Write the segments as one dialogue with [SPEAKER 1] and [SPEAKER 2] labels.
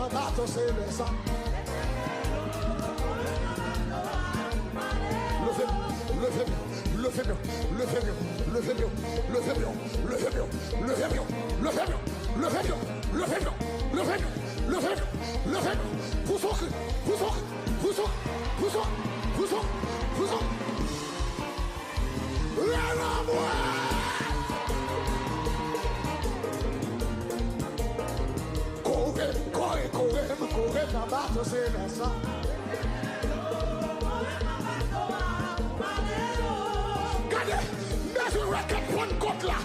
[SPEAKER 1] bateau, c'est le sang. Correz, la bateau, c'est le sang. Regarde, bonne côte là.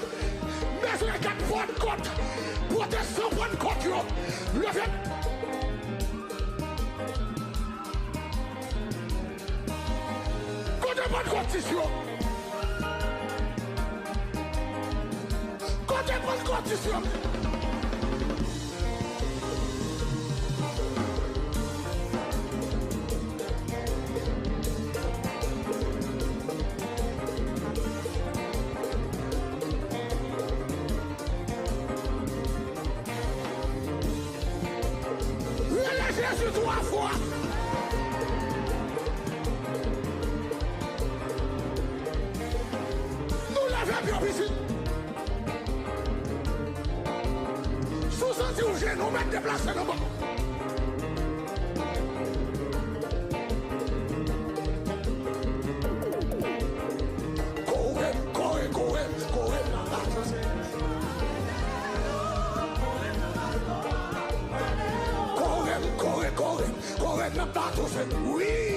[SPEAKER 1] Mais regarde, bonne côte. Protection, bonne côte, yo. Levez. Côté bonne côte, ici, yo. Côté bonne côte, ici, yo. Jésus 3 fois. Nous l'avons bien ici. Sous-senti où j'ai nous mettre déplacés de bon. Correct, le bateau, c'est oui.